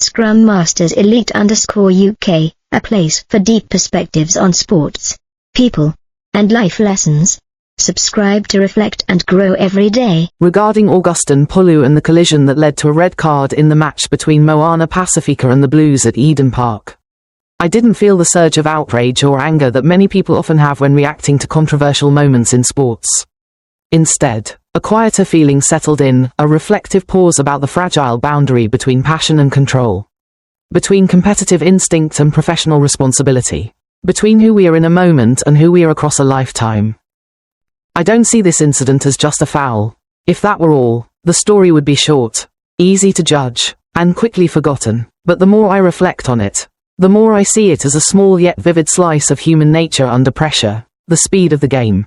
Scrum Masters Elite _UK, a place for deep perspectives on sports, people, and life lessons. Subscribe to reflect and grow every day. Regarding Augustine Pulu and the collision that led to a red card in the match between Moana Pasifika and the Blues at Eden Park, I didn't feel the surge of outrage or anger that many people often have when reacting to controversial moments in sports. Instead, a quieter feeling settled in, a reflective pause about the fragile boundary between passion and control, between competitive instinct and professional responsibility, between who we are in a moment and who we are across a lifetime. I don't see this incident as just a foul. If that were all, the story would be short, easy to judge, and quickly forgotten. But the more I reflect on it, the more I see it as a small yet vivid slice of human nature under pressure, the speed of the game,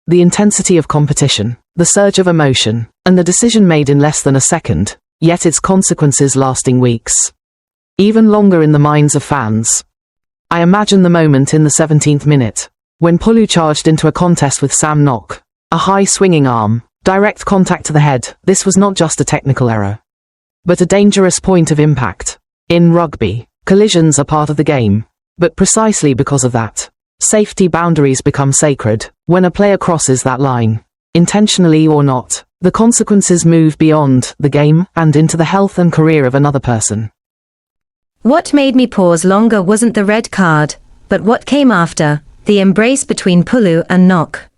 the intensity of competition, the surge of emotion, and the decision made in less than a second, yet its consequences lasting weeks, even longer in the minds of fans. I imagine the moment in the 17th minute, when Pulu charged into a contest with Sam Knock, a high swinging arm, direct contact to the head. This was not just a technical error, but a dangerous point of impact. In rugby, collisions are part of the game, but precisely because of that, safety boundaries become sacred. When a player crosses that line, intentionally or not, the consequences move beyond the game and into the health and career of another person. What made me pause longer wasn't the red card, but what came after, the embrace between Pulu and Knock.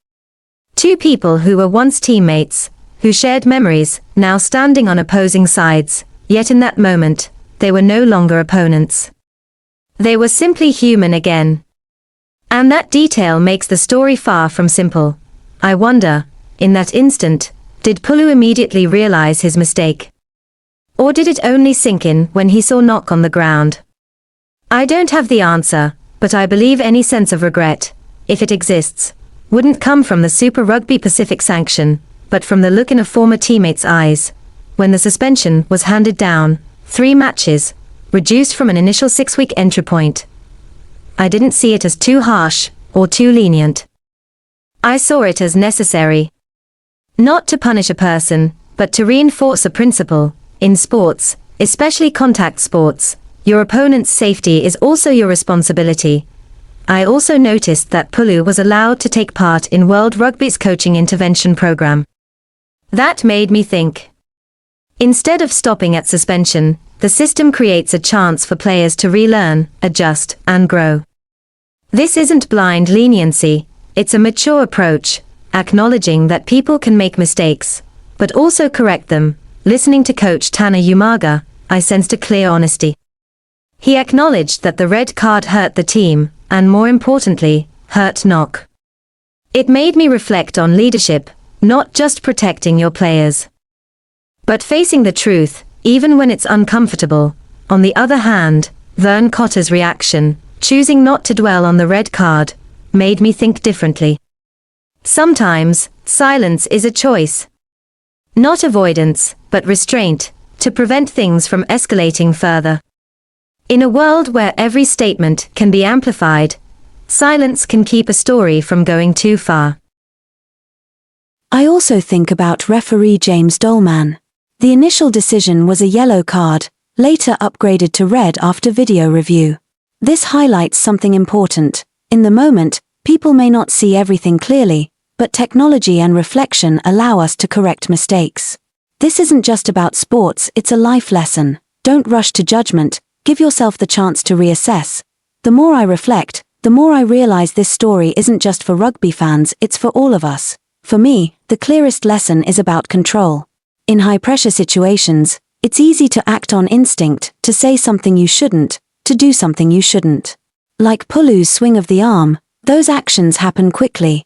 Two people who were once teammates, who shared memories, now standing on opposing sides, yet in that moment, they were no longer opponents. They were simply human again. And that detail makes the story far from simple. I wonder, in that instant, did Pulu immediately realize his mistake? Or did it only sink in when he saw Knock on the ground? I don't have the answer, but I believe any sense of regret, if it exists, wouldn't come from the Super Rugby Pacific sanction, but from the look in a former teammate's eyes, when the suspension was handed down, 3 matches, reduced from an initial 6-week entry point. I didn't see it as too harsh, or too lenient. I saw it as necessary. Not to punish a person, but to reinforce a principle. In sports, especially contact sports, your opponent's safety is also your responsibility. I also noticed that Pulu was allowed to take part in World Rugby's coaching intervention program. That made me think. Instead of stopping at suspension, the system creates a chance for players to relearn, adjust, and grow. This isn't blind leniency, it's a mature approach, acknowledging that people can make mistakes, but also correct them. Listening to Coach Tana Umaga, I sensed a clear honesty. He acknowledged that the red card hurt the team, and more importantly, hurt Knock. It made me reflect on leadership, not just protecting your players, but facing the truth, even when it's uncomfortable. On the other hand, Vern Cotter's reaction, choosing not to dwell on the red card, made me think differently. Sometimes, silence is a choice. Not avoidance, but restraint, to prevent things from escalating further. In a world where every statement can be amplified, silence can keep a story from going too far. I also think about referee James Dolman. The initial decision was a yellow card, later upgraded to red after video review. This highlights something important. In the moment, people may not see everything clearly, but technology and reflection allow us to correct mistakes. This isn't just about sports, it's a life lesson. Don't rush to judgment, give yourself the chance to reassess. The more I reflect, the more I realize this story isn't just for rugby fans, it's for all of us. For me, the clearest lesson is about control. In high-pressure situations, it's easy to act on instinct, to say something you shouldn't, to do something you shouldn't. Like Pulu's swing of the arm, those actions happen quickly,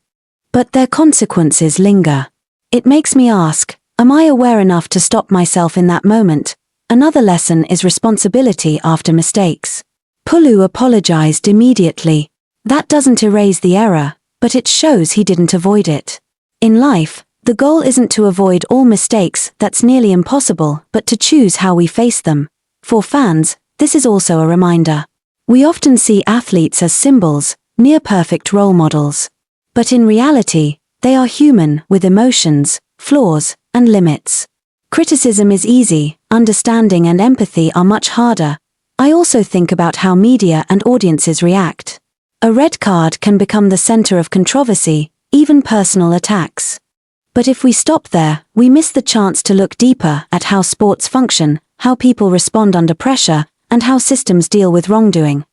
but their consequences linger. It makes me ask, am I aware enough to stop myself in that moment? Another lesson is responsibility after mistakes. Pulu apologized immediately. That doesn't erase the error, but it shows he didn't avoid it. In life, the goal isn't to avoid all mistakes, that's nearly impossible, but to choose how we face them. For fans, this is also a reminder. We often see athletes as symbols, near-perfect role models. But in reality, they are human with emotions, flaws, and limits. Criticism is easy, understanding and empathy are much harder. I also think about how media and audiences react. A red card can become the center of controversy, even personal attacks. But if we stop there, we miss the chance to look deeper at how sports function, how people respond under pressure, and how systems deal with wrongdoing.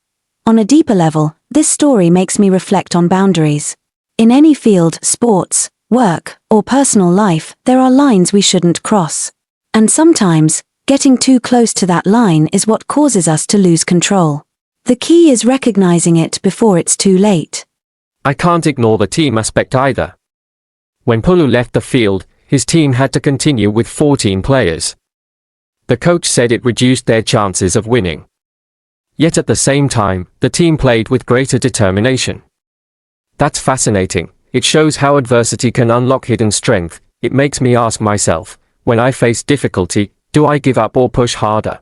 On a deeper level, this story makes me reflect on boundaries. In any field, sports, work, or personal life, there are lines we shouldn't cross. And sometimes, getting too close to that line is what causes us to lose control. The key is recognizing it before it's too late. I can't ignore the team aspect either. When Pulu left the field, his team had to continue with 14 players. The coach said it reduced their chances of winning. Yet at the same time, the team played with greater determination. That's fascinating. It shows how adversity can unlock hidden strength. It makes me ask myself, when I face difficulty, do I give up or push harder?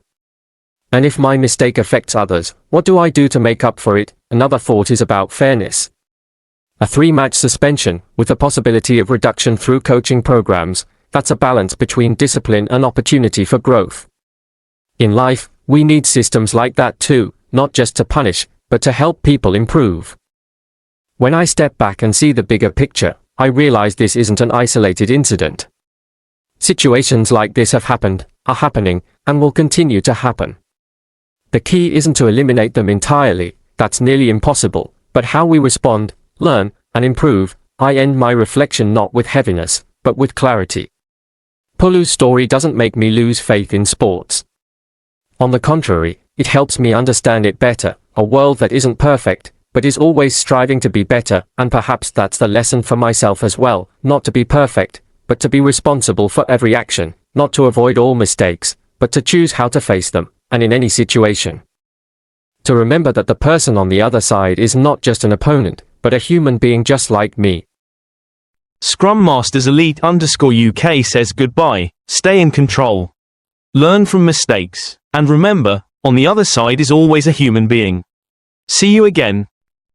And if my mistake affects others, what do I do to make up for it? Another thought is about fairness. A 3-match suspension, with the possibility of reduction through coaching programs, that's a balance between discipline and opportunity for growth. In life, we need systems like that too, not just to punish, but to help people improve. When I step back and see the bigger picture, I realize this isn't an isolated incident. Situations like this have happened, are happening, and will continue to happen. The key isn't to eliminate them entirely, that's nearly impossible, but how we respond, learn, and improve. I end my reflection not with heaviness, but with clarity. Pulu's story doesn't make me lose faith in sports. On the contrary, it helps me understand it better, a world that isn't perfect, but is always striving to be better, and perhaps that's the lesson for myself as well, not to be perfect, but to be responsible for every action, not to avoid all mistakes, but to choose how to face them, and in any situation. To remember that the person on the other side is not just an opponent, but a human being just like me. Scrum Masters Elite_UK says goodbye, stay in control. Learn from mistakes, and remember, on the other side is always a human being. See you again.